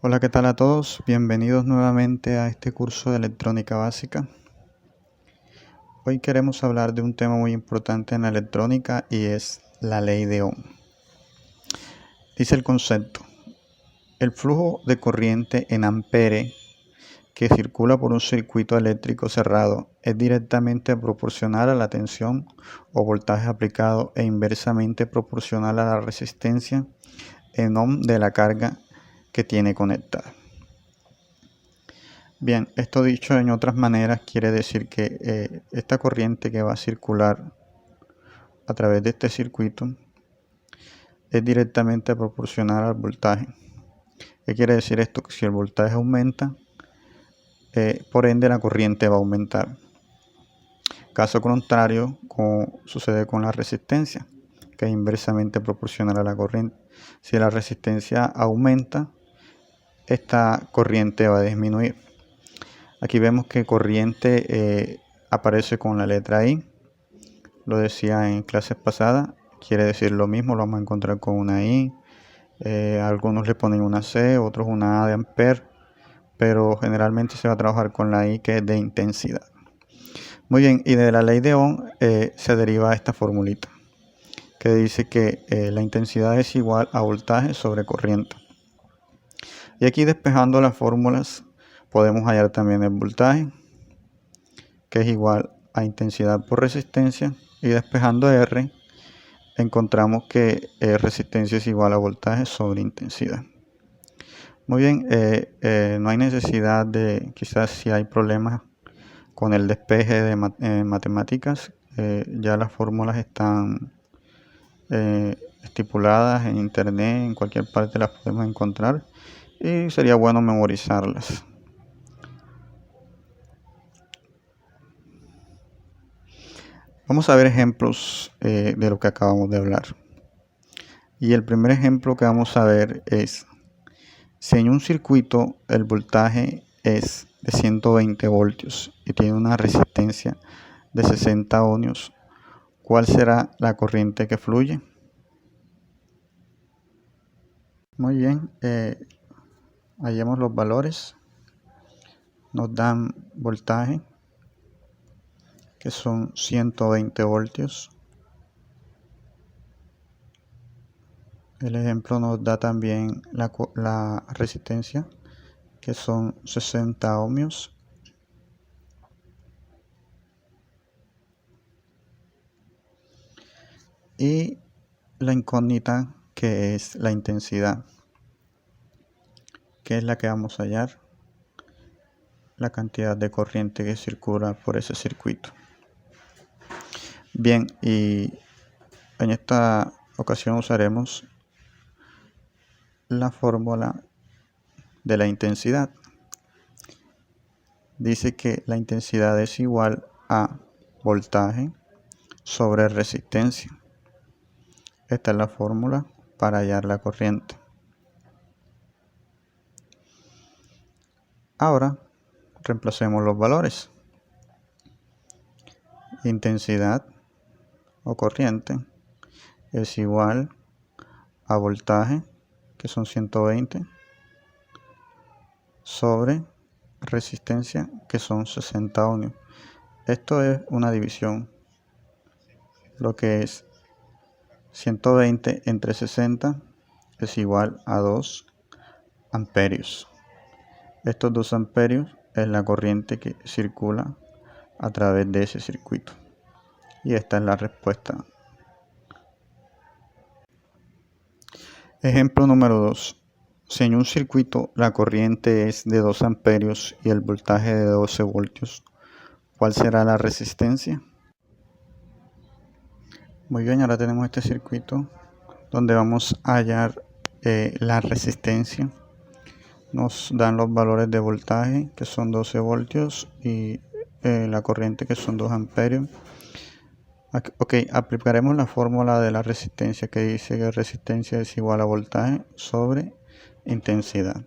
Hola, ¿qué tal a todos? Bienvenidos nuevamente a este curso de electrónica básica. Hoy queremos hablar de un tema muy importante en la electrónica y es la ley de Ohm. Dice el concepto: el flujo de corriente en ampere que circula por un circuito eléctrico cerrado es directamente proporcional a la tensión o voltaje aplicado e inversamente proporcional a la resistencia en ohm de la carga que tiene conectada. Bien, esto dicho en otras maneras quiere decir que esta corriente que va a circular a través de este circuito es directamente proporcional al voltaje. ¿Qué quiere decir esto? Que si el voltaje aumenta, por ende la corriente va a aumentar. Caso contrario, como sucede con la resistencia, que es inversamente proporcional a la corriente. Si la resistencia aumenta, esta corriente va a disminuir. Aquí vemos que corriente aparece con la letra I. Lo decía en clases pasadas, quiere decir lo mismo, lo vamos a encontrar con una I. Algunos le ponen una C, otros una A de ampere, pero generalmente se va a trabajar con la I, que es de intensidad. Muy bien, y de la ley de Ohm se deriva esta formulita, que dice que la intensidad es igual a voltaje sobre corriente. Y aquí, despejando las fórmulas, podemos hallar también el voltaje, que es igual a intensidad por resistencia, y despejando R encontramos que resistencia es igual a voltaje sobre intensidad. Muy bien, no hay necesidad de, quizás si hay problemas con el despeje de matemáticas, ya las fórmulas están estipuladas en internet, en cualquier parte las podemos encontrar y sería bueno memorizarlas. Vamos a ver ejemplos de lo que acabamos de hablar. Y el primer ejemplo que vamos a ver es: si en un circuito el voltaje es de 120 voltios y tiene una resistencia de 60 ohmios, ¿cuál será la corriente que fluye? Muy bien, hallemos los valores. Nos dan voltaje, que son 120 voltios. El ejemplo nos da también la resistencia, que son 60 ohmios. Y la incógnita, que es la intensidad, que es la que vamos a hallar, la cantidad de corriente que circula por ese circuito. Bien, y en esta ocasión usaremos la fórmula de la intensidad. Dice que la intensidad es igual a voltaje sobre resistencia. Esta es la fórmula para hallar la corriente. Ahora reemplacemos los valores. Intensidad o corriente es igual a voltaje, que son 120, sobre resistencia, que son 60 ohmios. Esto es una división, lo que es 120 entre 60 es igual a 2 amperios. Estos 2 amperios es la corriente que circula a través de ese circuito. Y esta es la respuesta. Ejemplo número 2. Si en un circuito la corriente es de 2 amperios y el voltaje de 12 voltios, ¿cuál será la resistencia? Muy bien, ahora tenemos este circuito donde vamos a hallar la resistencia. Nos dan los valores de voltaje, que son 12 voltios, y la corriente, que son 2 amperios. Ok, aplicaremos la fórmula de la resistencia, que dice que resistencia es igual a voltaje sobre intensidad.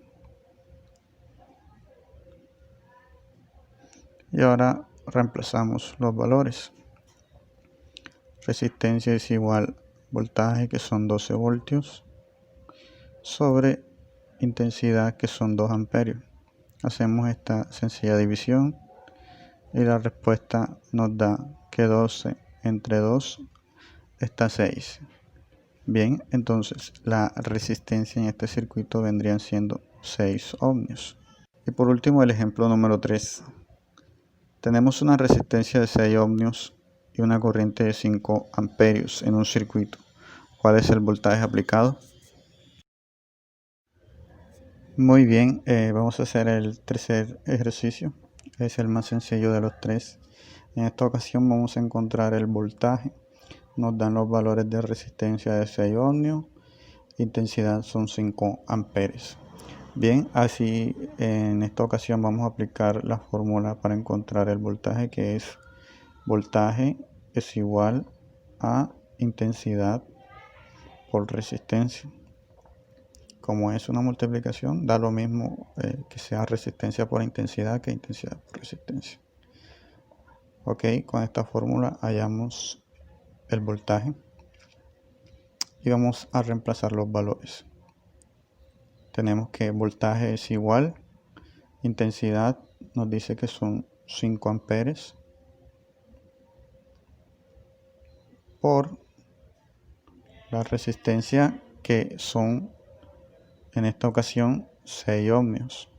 Y ahora reemplazamos los valores. Resistencia es igual a voltaje, que son 12 voltios, sobre intensidad, que son 2 amperios. Hacemos esta sencilla división y la respuesta nos da que 12 entre 2 está 6. Bien, entonces la resistencia en este circuito vendrían siendo 6 ohmios. Y por último, el ejemplo número 3. Tenemos una resistencia de 6 ohmios y una corriente de 5 amperios en un circuito. ¿Cuál es el voltaje aplicado? Muy bien, vamos a hacer el tercer ejercicio. Es el más sencillo de los 3. En esta ocasión vamos a encontrar el voltaje. Nos dan los valores de resistencia de 6 ohmios. Intensidad son 5 amperes. Bien, así en esta ocasión vamos a aplicar la fórmula para encontrar el voltaje, que es voltaje es igual a intensidad por resistencia. Como es una multiplicación, da lo mismo que sea resistencia por intensidad que intensidad por resistencia. Ok, con esta fórmula hallamos el voltaje y vamos a reemplazar los valores. Tenemos que voltaje es igual, intensidad nos dice que son 5 amperes por la resistencia, que son en esta ocasión 6 ohmios.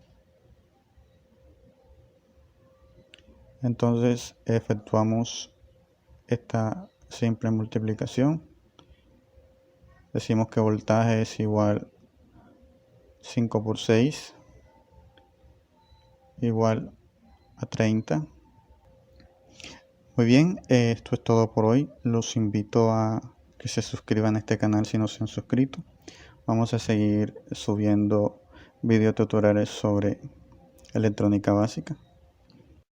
Entonces efectuamos esta simple multiplicación. Decimos que voltaje es igual 5 por 6 igual a 30. Muy bien, esto es todo por hoy. Los invito a que se suscriban a este canal si no se han suscrito. Vamos a seguir subiendo videotutoriales sobre electrónica básica.